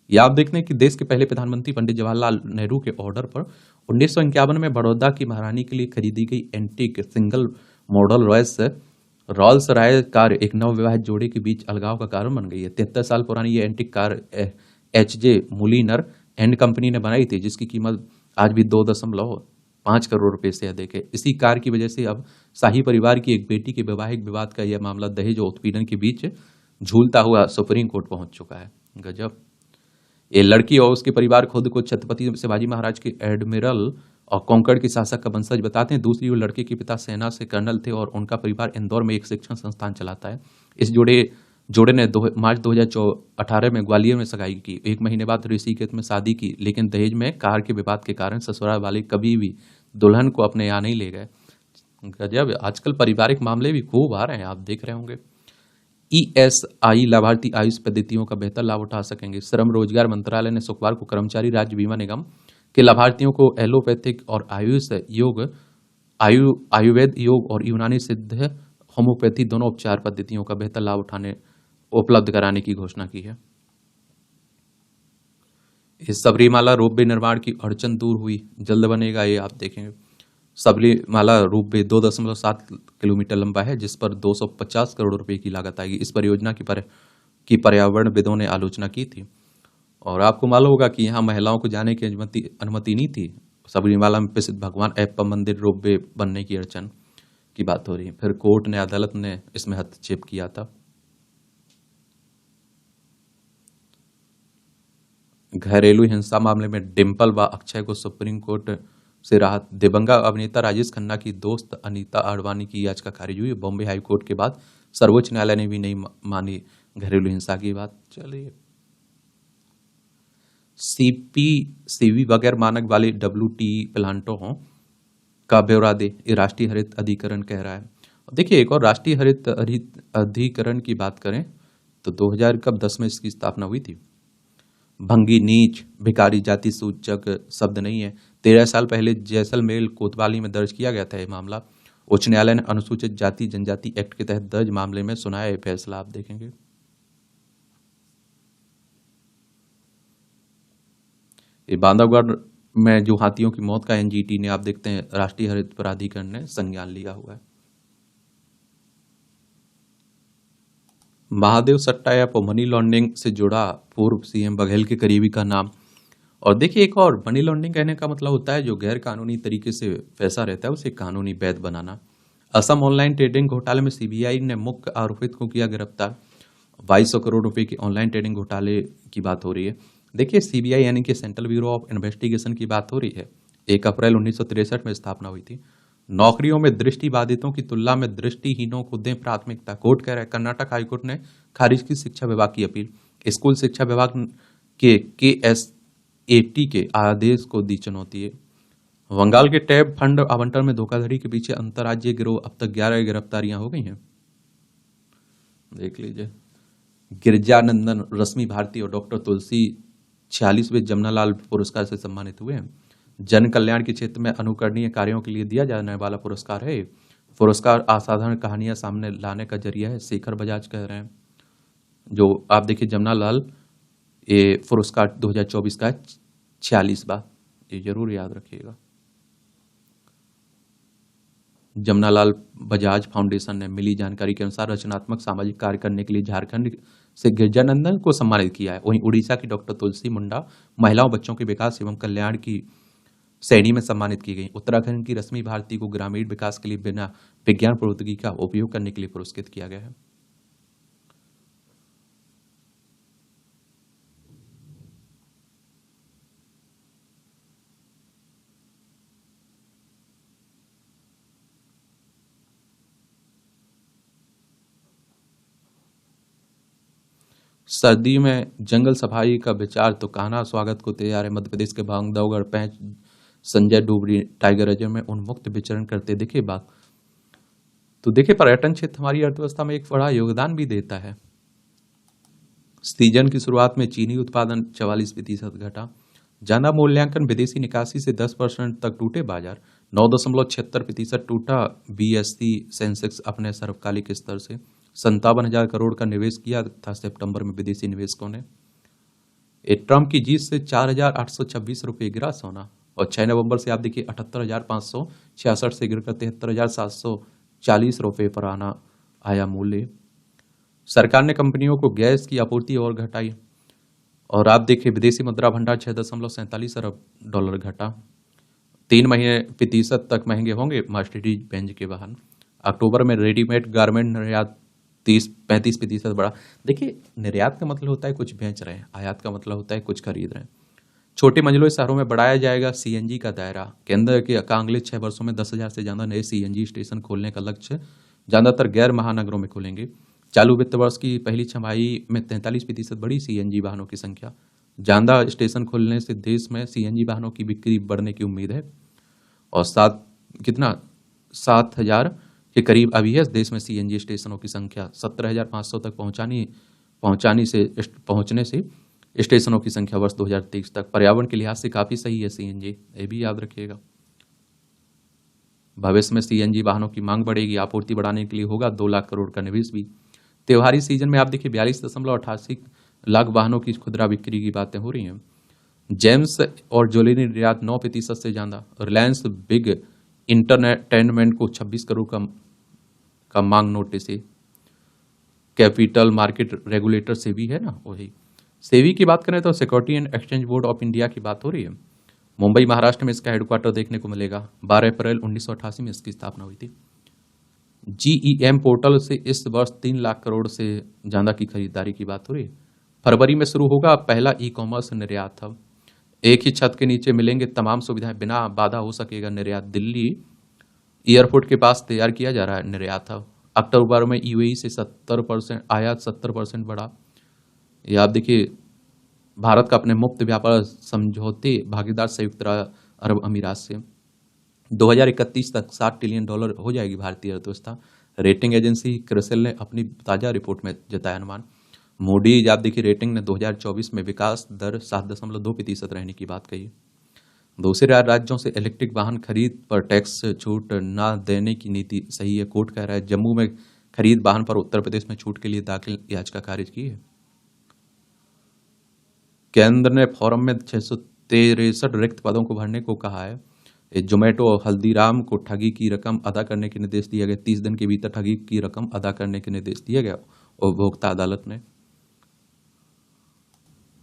यह आप देखने कि देश के पहले प्रधानमंत्री पंडित जवाहरलाल नेहरू के ऑर्डर पर 1951 में बड़ौदा की महारानी के लिए खरीदी गई antique single model Rolls Royce car एक नवविवाहित जोड़े के बीच अलगाव का कारण बन गई है। 73 साल पुरानी ये antique car HJ Mulliner and company ने बनाई थी, जिसकी कीमत आज भी 2.5 करोड़ रुपए से अधिक है। इसी कार की वजह से अब शाही परिवार की एक बेटी के वैवाहिक विवाद का यह मामला दहेज और उत्पीड़न के बीच झूलता हुआ सुप्रीम कोर्ट पहुंच चुका है। गजब। ये लड़की और उसके परिवार खुद को छत्रपति शिवाजी महाराज के एडमिरल और कोंकण के शासक का वंशज बताते हैं। दूसरी ओर लड़के के पिता सेना से कर्नल थे और उनका परिवार इंदौर में एक शिक्षण संस्थान चलाता है। इस जोड़े ने मार्च 2018 में ग्वालियर में सगाई की। 1 महीने बाद ऋषिकेश में शादी की, लेकिन दहेज में कार के विवाद के कारण ससुराल वाले कभी भी दुल्हन को अपने यहाँ नहीं ले गए। गजब, आजकल पारिवारिक मामले भी खूब आ रहे हैं, आप देख रहे होंगे। ESI लाभार्थी आयुष पद्धतियों का बेहतर लाभ उठा सकेंगे। श्रम रोजगार मंत्रालय ने शुक्रवार को कर्मचारी राज्य बीमा निगम के लाभार्थियों को एलोपैथिक और आयुर्वेद योग और यूनानी सिद्ध होम्योपैथी दोनों उपचार पद्धतियों का बेहतर लाभ उपलब्ध कराने की घोषणा की है। इस सबरीमाला रोपवे निर्माण की अड़चन दूर हुई, जल्द बनेगा, ये आप देखेंगे। सबरीमाला रोपवे 2.7 किलोमीटर लंबा है, जिस पर 250 करोड़ रुपए की लागत आएगी। इस परियोजना की पर्यावरणविदों ने आलोचना की थी, और आपको मालूम होगा कि यहाँ महिलाओं को जाने की अनुमति नहीं थी। सबरीमाला में प्रसिद्ध भगवान अयप्पा मंदिर रोपवे बनने की अड़चन की बात हो रही है। फिर कोर्ट ने, अदालत ने इसमें हस्तक्षेप किया था। घरेलू हिंसा मामले में डिंपल व अक्षय को सुप्रीम कोर्ट से राहत। दिवंगत अभिनेता राजेश खन्ना की दोस्त अनीता आडवाणी की याचिका खारिज हुई। बॉम्बे हाई कोर्ट के बाद सर्वोच्च न्यायालय ने भी नहीं मानी घरेलू हिंसा की बात। चलिए, सीपी सीवी बगैर मानक वाले WTE प्लांटों का ब्यौरा दे, ये राष्ट्रीय हरित अधिकरण कह रहा है। देखिए एक और राष्ट्रीय हरित अधिकरण की बात करें तो 2010 में इसकी स्थापना हुई थी। भंगी, नीच, भिखारी जाति सूचक शब्द नहीं है। 13 साल पहले जैसलमेर कोतवाली में दर्ज किया गया था ये मामला। उच्च न्यायालय ने अनुसूचित जाति जनजाति एक्ट के तहत दर्ज मामले में सुनाया ये फैसला, आप देखेंगे। ये बांधवगढ़ में जो हाथियों की मौत का NGT ने, आप देखते हैं राष्ट्रीय हरित प्राधिकरण ने संज्ञान लिया हुआ है। महादेव सट्टा ऐप और मनी लॉन्ड्रिंग से जुड़ा पूर्व CM बघेल के करीबी का नाम। और देखिए एक और, मनी लॉन्ड्रिंग कहने का मतलब होता है जो गैर कानूनी तरीके से पैसा रहता है उसे कानूनी वैध बनाना। असम ऑनलाइन ट्रेडिंग घोटाले में CBI ने मुख्य आरोपित को किया गिरफ्तार। 2200 करोड़ रुपए के ऑनलाइन ट्रेडिंग घोटाले की बात हो रही है। देखिए CBI यानी कि सेंट्रल ब्यूरो ऑफ इन्वेस्टिगेशन की बात हो रही है। 1 अप्रैल 1963 में स्थापना हुई थी। नौकरियों में दृष्टिबाधितों की तुलना में दृष्टिहीनों को दें प्राथमिकता, कोर्ट कह रहा है। कर्नाटक हाईकोर्ट ने खारिज की शिक्षा विभाग की अपील। स्कूल शिक्षा विभाग के KSAT के आदेश को दी चुनौती है। बंगाल के टैब फंड आवंटन में धोखाधड़ी के पीछे अंतर्राज्यीय गिरोह, अब तक 11 गिरफ्तारियां हो गई हैं। देख लीजिए, गिरजानंदन, रश्मि भारती और डॉक्टर तुलसी 46वें जमनालाल पुरस्कार से सम्मानित हुए हैं। जन कल्याण के क्षेत्र में अनुकरणीय कार्यों के लिए दिया जाने वाला पुरस्कार है। पुरस्कार असाधारण कहानियां सामने लाने का जरिया है, शेखर बजाज कह रहे हैं। जो आप देखिए जमनालाल, ये पुरस्कार 2024 का 46वां, ये जरूर याद रखिएगा। जमनालाल बजाज फाउंडेशन ने मिली जानकारी के अनुसार रचनात्मक सामाजिक कार्य करने के लिए झारखंड से गिरजानंदन को सम्मानित किया है। वहीं उड़ीसा की डॉक्टर तुलसी मुंडा महिलाओं बच्चों के विकास एवं कल्याण की श्रेणी में सम्मानित की गई। उत्तराखंड की रश्मि भारती को ग्रामीण विकास के लिए बिना विज्ञान प्रौद्योगिकी का उपयोग करने के लिए पुरस्कृत किया गया है। सर्दी में जंगल सफारी का विचार तो कहना स्वागत को तैयार है। मध्य प्रदेश के बांधवगढ़ पैंच संजय डोबरी टाइगर रिजर्व में उन्मुक्त विचरण करते दिखे बाघ। तो देखिए पर्यटन क्षेत्र हमारी अर्थव्यवस्था में एक बड़ा योगदान भी देता है। सीजन की शुरुआत में चीनी उत्पादन 44% घटा। ज्यादा मूल्यांकन विदेशी निकासी से 10% तक टूटे बाजार। 9.76% टूटा BSE सेंसेक्स अपने सर्वकालिक स्तर से। 57,000 करोड़ का निवेश किया था सितंबर में विदेशी निवेशकों ने। ट्रंप की जीत से 4,826 रुपये गिरा सोना। और 6 नवंबर से आप देखिए 78,566 से गिरकर 73,740 रुपये पर आया मूल्य। सरकार ने कंपनियों को गैस की आपूर्ति और घटाई। और आप देखिए विदेशी मुद्रा भंडार 6.47 अरब डॉलर घटा। 3 महीने प्रतिशत तक महंगे होंगे मर्सिडीज बेंज के वाहन। अक्टूबर में रेडीमेड गारमेंट निर्यात 35% बढ़ा। देखिए निर्यात का मतलब होता है कुछ बेच रहे हैं, आयात का मतलब होता है कुछ खरीद रहे हैं। छोटे मंजिलों शहरों में बढ़ाया जाएगा CNG का दायरा। केंद्र के अगले 6 वर्षों में 10,000 से ज्यादा नए CNG स्टेशन खोलने का लक्ष्य। ज्यादातर गैर महानगरों में खुलेंगे। चालू वित्त वर्ष की पहली छमाही में 43% बढ़ी CNG वाहनों की संख्या। ज्यादा स्टेशन खोलने से देश में CNG वाहनों की बिक्री बढ़ने की उम्मीद है। और 7,000 के करीब अभी है देश में CNG स्टेशनों की संख्या। 17,500 तक पहुंचने से स्टेशनों की संख्या वर्ष 2023 तक। पर्यावरण के लिहाज से काफी सही है CNG, ये भी याद रखिएगा। भविष्य में CNG वाहनों की मांग बढ़ेगी। आपूर्ति बढ़ाने के लिए होगा 2 लाख करोड़ का निवेश भी। त्योहारी सीजन में आप देखिए 42.88 लाख वाहनों की खुदरा बिक्री की बातें हो रही हैं। जेम्स और ज्वेलरी निर्यात 9% से ज्यादा। रिलायंस बिग इंटरटेनमेंट को 26 करोड़ का मांग नोटिस है। कैपिटल मार्केट रेगुलेटर सेबी है ना, वही सेबी की बात करें तो security and exchange board of India की बात हो रही है। मुंबई महाराष्ट्र में इसका हेडक्वार्टर देखने को मिलेगा। 12 अप्रैल 1988 में इसकी स्थापना हुई थी। GEM पोर्टल से इस वर्ष 3 लाख करोड़ से ज्यादा की खरीदारी की बात हो रही है। फरवरी में शुरू होगा पहला ई-कॉमर्स निर्यात हब। एक ही छत के नीचे मिलेंगे तमाम सुविधाएं, बिना बाधा हो सकेगा निर्यात। दिल्ली एयरपोर्ट के पास तैयार किया जा रहा है निर्यात हब। अक्टूबर में UAE से 70% आयात 70% बढ़ा। ये आप देखिए भारत का अपने मुक्त व्यापार समझौते भागीदार संयुक्त अरब अमीरात से 2031 तक $60 ट्रिलियन हो जाएगी भारतीय अर्थव्यवस्था। रेटिंग एजेंसी क्रिसिल ने अपनी ताजा रिपोर्ट में जताया अनुमान। मूडीज आप देखिए रेटिंग ने 2024 में विकास दर 7.2% रहने की बात कही। दूसरे राज्यों से इलेक्ट्रिक वाहन खरीद पर टैक्स छूट न देने की नीति सही है, कोर्ट कह रहा है। जम्मू में खरीद वाहन पर उत्तर प्रदेश में छूट के लिए दाखिल याचिका खारिज की है। केंद्र ने फोरम में 663 रिक्त पदों को भरने को कहा है। जोमेटो और हल्दीराम को ठगी की रकम अदा करने के निर्देश दिए गए। 30 दिन के भीतर ठगी की रकम अदा करने के निर्देश दिया गया उपभोक्ता अदालत ने।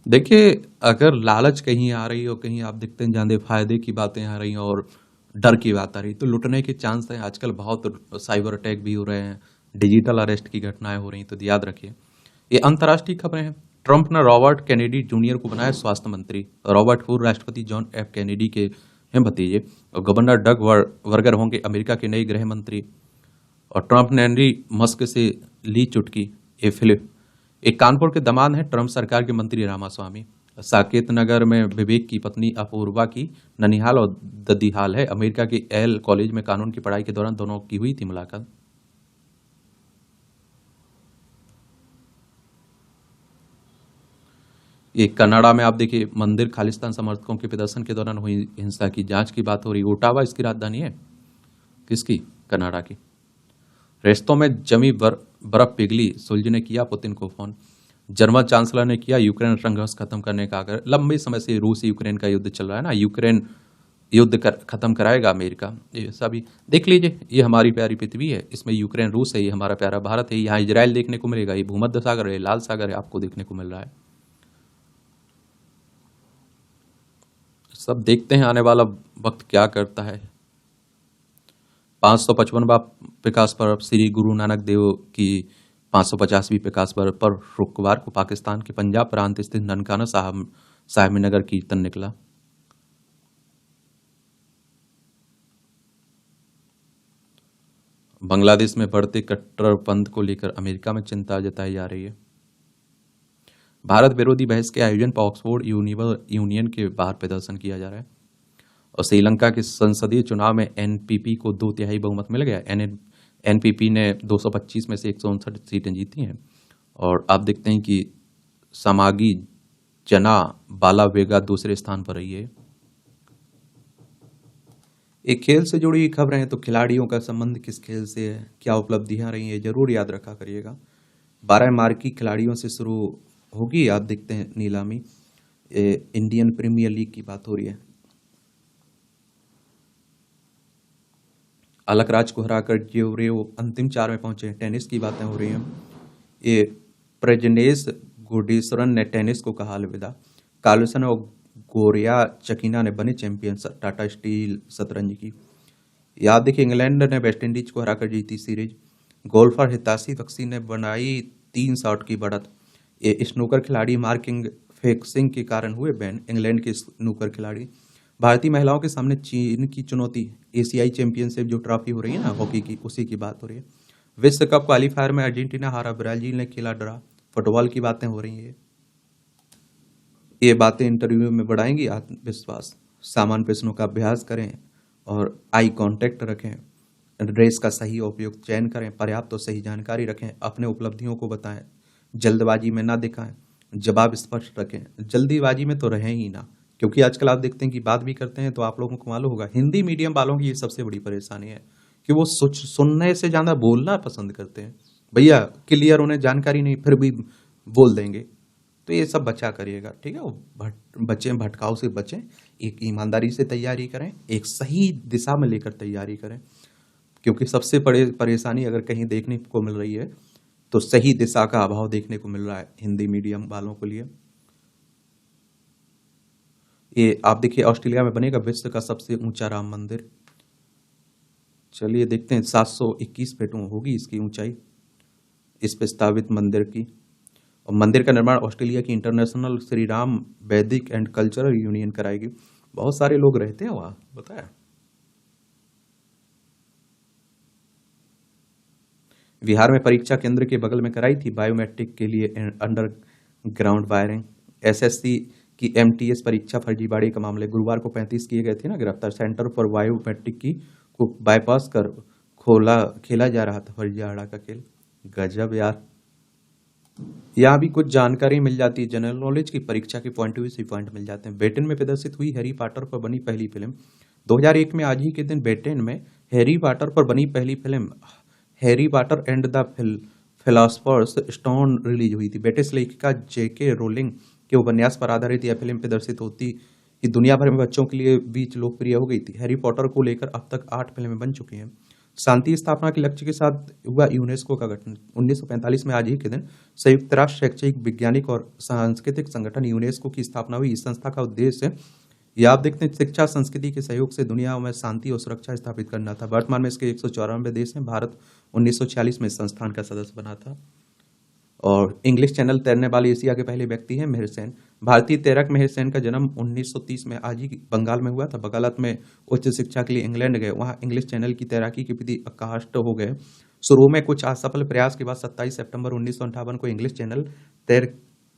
देखिए, अगर लालच कहीं आ रही हो, कहीं आप देखते हैं ज्यादा फायदे की बातें आ रही हैं और डर की बात आ रही, तो लुटने के चांस हैं। आजकल बहुत साइबर अटैक भी हो रहे हैं, डिजिटल अरेस्ट की घटनाएं हो रही, तो याद रखिए। ये अंतर्राष्ट्रीय खबरें हैं। ट्रंप ने रॉबर्ट कैनेडी जूनियर को बनाया स्वास्थ्य मंत्री। रॉबर्ट पूर्व राष्ट्रपति जॉन एफ कैनेडी के हैं भतीजे, और गवर्नर डग वर्गर होंगे अमेरिका के नए गृह मंत्री। और ट्रंप ने एंडी मस्क से ली चुटकी। ये फिलिप एक कानपुर के दामाद हैं ट्रंप सरकार के मंत्री रामास्वामी। साकेत नगर में विवेक की पत्नी अपूर्वा की ननिहाल और ददीहाल है। अमेरिका के एल कॉलेज में कानून की पढ़ाई के दौरान दोनों की हुई थी मुलाकात। ये कनाडा में आप देखिए मंदिर खालिस्तान समर्थकों के प्रदर्शन के दौरान हुई हिंसा की जांच की बात हो रही। ओटावा इसकी राजधानी है, किसकी? कनाडा की। रिश्तों में जमी बर्फ पिघली, सुलझ ने किया पुतिन को फोन। जर्मन चांसलर ने किया यूक्रेन संघर्ष खत्म करने का आग्रह। लंबे समय से रूस यूक्रेन का युद्ध चल रहा है ना, यूक्रेन युद्ध खत्म कराएगा अमेरिका, ये सभी देख लीजिए। ये हमारी प्यारी पृथ्वी है, इसमें यूक्रेन रूस है, ये हमारा प्यारा भारत है, यहाँ इजराइल देखने को मिलेगा, ये भूमध्य सागर है, लाल सागर है, आपको देखने को मिल रहा है। सब देखते हैं आने वाला वक्त क्या करता है। 555वां प्रकाश पर्व श्री गुरु नानक देव की 550वीं प्रकाश पर्व पर शुक्रवार को पाकिस्तान के पंजाब प्रांत स्थित ननकाना साहिब में नगर कीर्तन निकला। बांग्लादेश में बढ़ते कट्टरपंथ को लेकर अमेरिका में चिंता जताई जा रही है। भारत विरोधी बहस के आयोजन पर ऑक्सफोर्ड यूनियन के बाहर प्रदर्शन किया जा रहा है। और श्रीलंका के संसदीय चुनाव में एनपीपी को 2/3 बहुमत मिल गया। एनपीपी ने 225 में से 159 सीटें जीती हैं। और आप देखते हैं कि समागी जना बालावेगा दूसरे स्थान पर रही है। एक खेल से जुड़ी खबरें हैं, तो खिलाड़ियों का संबंध किस खेल से है, क्या उपलब्धियां रही हैं, जरूर याद रखा करिएगा। 12 मार्की खिलाड़ियों से शुरू होगी, आप देखते हैं नीलामी। इंडियन प्रीमियर लीग की बात हो रही है। अलकराज को हराकर ज्योरेव अंतिम 4 में पहुंचे। टेनिस की बातें हो रही हैं। ये प्रजनेश गुडेश्वरन ने टेनिस को कहा अलविदा। कार्लसन और गोरिया चकीना ने बने चैंपियन टाटा स्टील शतरंज की। याद देखिए इंग्लैंड ने वेस्टइंडीज को हराकर जीती सीरीज। गोल्फर हिताशी बख्शी ने बनाई 3 शॉट की बढ़त। ये स्नूकर खिलाड़ी मार्किंग फेक्सिंग के कारण हुए बैन। इंग्लैंड के स्नूकर खिलाड़ी। भारतीय महिलाओं के सामने चीन की चुनौती। एशियाई चैंपियनशिप जो ट्रॉफी हो रही है ना हॉकी की, उसी की बात हो रही है। विश्व कप क्वालीफायर में अर्जेंटीना हारा, ब्राजील ने खेला ड्रा। फुटबॉल की बातें हो रही है। ये बातें इंटरव्यू में बढ़ाएंगी आत्मविश्वास। सामान्य प्रश्नों का अभ्यास करें और आई कांटेक्ट रखें। ड्रेस का सही उपयोग चयन करें। पर्याप्त और सही जानकारी रखें। अपने उपलब्धियों को बताएं। जल्दबाजी में ना दिखाएं। जवाब स्पष्ट रखें। जल्दीबाजी में तो रहें ही ना, क्योंकि आजकल आप देखते हैं कि बात भी करते हैं तो आप लोगों को मालूम होगा हिंदी मीडियम वालों की ये सबसे बड़ी परेशानी है कि वो सुनने से ज्यादा बोलना पसंद करते हैं। भैया क्लियर उन्हें जानकारी नहीं, फिर भी बोल देंगे। तो ये सब बचा करिएगा, ठीक है। बचें, भटकाव से बचें। एक ईमानदारी से तैयारी करें, एक सही दिशा में लेकर तैयारी करें, क्योंकि सबसे बड़ी परेशानी अगर कहीं देखने को मिल रही है तो सही दिशा का अभाव देखने को मिल रहा है हिंदी मीडियम वालों के लिए। ये आप देखिए ऑस्ट्रेलिया में बनेगा विश्व का सबसे ऊंचा राम मंदिर। चलिए देखते हैं, 721 फीट होगी इसकी ऊंचाई इस प्रस्तावित मंदिर की। और मंदिर का निर्माण ऑस्ट्रेलिया की इंटरनेशनल श्री राम वैदिक एंड कल्चरल यूनियन कराएगी। बहुत सारे लोग रहते हैं वहां, बताया। बिहार में परीक्षा केंद्र के बगल में कराई थी बायोमेट्रिक के लिए अंडरग्राउंड वायरिंग। एसएससी की एमटीएस परीक्षा फर्जीवाड़े का मामले, गुरुवार को 35 किए गए थे ना गिरफ्तार। सेंटर फॉर बायोमेट्रिक की को बाईपास कर खेला जा रहा था फर्जीवाड़ा का खेल। गजब यार। यहाँ भी कुछ जानकारी मिल जाती है, जनरल नॉलेज की परीक्षा के पॉइंट ऑफ व्यू से पॉइंट मिल जाते हैं। ब्रिटेन में प्रदर्शित हुई हैरी पॉटर पर बनी पहली फिल्म। 2001 में आज ही के दिन ब्रिटेन में हैरी पॉटर पर बनी पहली film Harry Potter and the philosopher's stone release हुई थी। ब्रिटिश लेखिका जेके रोलिंग के उपन्यास पर आधारित यह फिल्म प्रदर्शित होती ही दुनिया भर में बच्चों के लिए बीच लोकप्रिय हो गई थी। हैरी पॉटर को लेकर अब तक 8 फिल्में बन चुकी हैं। शांति स्थापना के लक्ष्य के साथ हुआ यूनेस्को का गठन। 1945 में आज ही के दिन संयुक्त राष्ट्र शैक्षिक, वैज्ञानिक और सांस्कृतिक संगठन यूनेस्को की स्थापना हुई। इस संस्था का उद्देश्य ये आप देखते हैं शिक्षा, संस्कृति के सहयोग से दुनिया में शांति और सुरक्षा स्थापित करना था। वर्तमान में इसके 194 देश हैं। भारत 1946 में इस संस्थान का सदस्य बना था। और इंग्लिश चैनल तैरने वाले एशिया के पहले व्यक्ति हैं मेहर सेन। भारतीय तैराक मेहर सेन का जन्म 1930 में आज ही बंगाल में हुआ था। वकालत में उच्च शिक्षा के लिए इंग्लैंड गए, वहां इंग्लिश चैनल की तैराकी के प्रति आकृष्ट हो गए। शुरू में कुछ असफल प्रयास के बाद 27 सितंबर 1958 को इंग्लिश चैनल तैर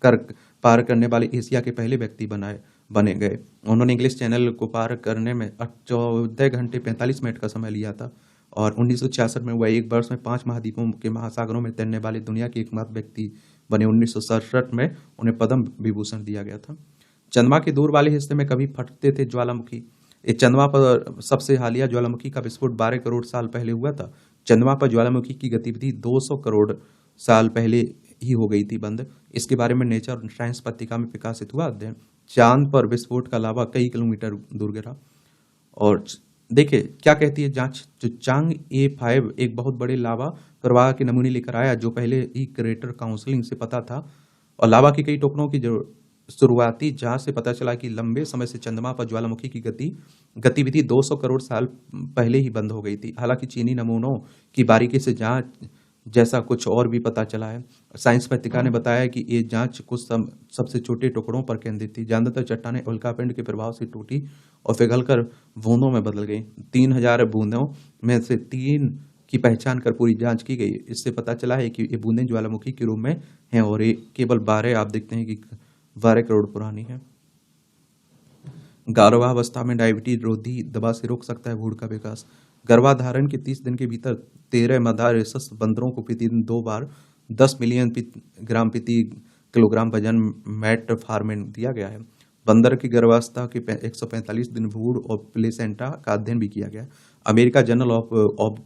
कर पार करने वाले एशिया के पहले व्यक्ति बने गए। उन्होंने इंग्लिश चैनल को पार करने में 14 घंटे 45 मिनट का समय लिया था। और 1966 में वह एक वर्ष में 5 महाद्वीपों के महासागरों में तैरने वाले दुनिया के एकमात्र व्यक्ति बने। 1967 में उन्हें पद्म विभूषण दिया गया था। चंद्रमा के दूर वाले हिस्से में कभी फटते थे ज्वालामुखी। इस चंद्रमा पर सबसे हालिया ज्वालामुखी का विस्फोट 12 करोड़ साल पहले हुआ था। चंद्रमा पर ज्वालामुखी की गतिविधि 200 करोड़ साल पहले ही हो गई थी बंद। इसके बारे में नेचर साइंस पत्रिका में प्रकाशित हुआ अध्ययन। चांद पर विस्फोट का लावा कई किलोमीटर दूर गिरा। और देखिए क्या कहती है जांच, जो चांग A5 एक बहुत बड़े लावा प्रवाह के नमूने लेकर आया, जो पहले ही क्रेटर काउंसलिंग से पता था। और लावा के कई टुकड़ों की जो शुरुआती जांच से पता चला कि लंबे समय से चंद्रमा पर ज्वालामुखी की गतिविधि 200 करोड़ साल पहले ही बंद हो गई थी। हालांकि चीनी नमूनों की बारीकी से जांच जैसा कुछ और भी पता चला है। साइंस पत्रिका ने बताया कि ये जांच कुछ सबसे छोटे टुकड़ों पर केंद्रित थी। ज्यादातर चट्टानें उल्कापिंड के प्रभाव से टूटी और पिघलकर बूंदों में बदल गई। 3000 बूंदों में से 3 की पहचान कर पूरी जांच की गई। इससे पता चला है कि ये बूंदें ज्वालामुखी के रूप में हैं और ये केवल 12 आप देखते हैं कि 12 करोड़ पुरानी है। गर्भावस्था में डायबिटीज रोधी दवा से रोक सकता है भूड़ का विकास। गर्भाधारण के 30 दिन के भीतर 13 मादा रेसस बंदरों को प्रतिदिन 2 बार 10 मिलियन ग्राम प्रति किलोग्राम वजन मेटफॉर्मिन दिया गया है। बंदर की गर्भावस्था के 145 दिन भूड़ और प्लेसेंटा का अध्ययन भी किया गया। America journal of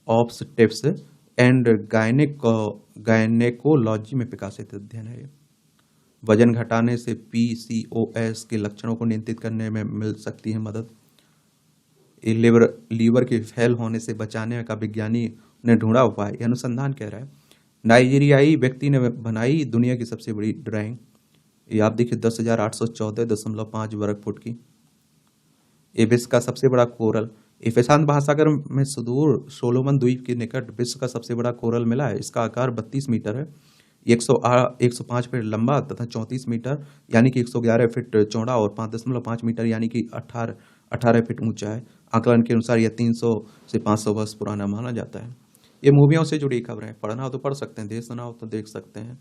obstetrics and gynaecology में प्रकाशित अध्ययन है। वजन घटाने से PCOS के लक्षणों को नियंत्रित करने में मिल सकती है मदद। लीवर के फेल होने से बचाने का विज्ञानी ने ढूंढा उपाय, यह अनुसंधान कह रहा है। नाइजीरियाई व्यक्ति ने बनाई दुनिया की सबसे बड़ी ड्राइंग। ये आप देखिए 10,814.5 वर्ग फुट की। ये विश्व का सबसे बड़ा कोरल। ये प्रशांत महासागर में सुदूर सोलोमन द्वीप के निकट विश्व का सबसे बड़ा कोरल मिला है। इसका आकार 32 मीटर है, 105 फीट लंबा तथा 34 मीटर यानी कि 111 फीट चौड़ा और 5.5 मीटर यानी कि 18 फीट ऊंचा है। आकलन के अनुसार यह 300 से 500 वर्ष पुराना माना जाता है। ये मूवियों से जुड़ी खबरें, पढ़ना हो तो पढ़ सकते हैं, देख सुना हो तो देख सकते हैं।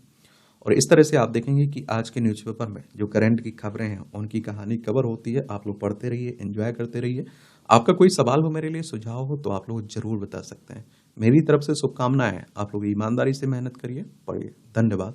और इस तरह से आप देखेंगे कि आज के न्यूज़पेपर में जो करंट की खबरें हैं उनकी कहानी कवर होती है। आप लोग पढ़ते रहिए, एंजॉय करते रहिए। आपका कोई सवाल हो, मेरे लिए सुझाव हो तो आप लोग जरूर बता सकते हैं। मेरी तरफ से शुभकामनाएं। आप लोग ईमानदारी से मेहनत करिए, पढ़िए। धन्यवाद।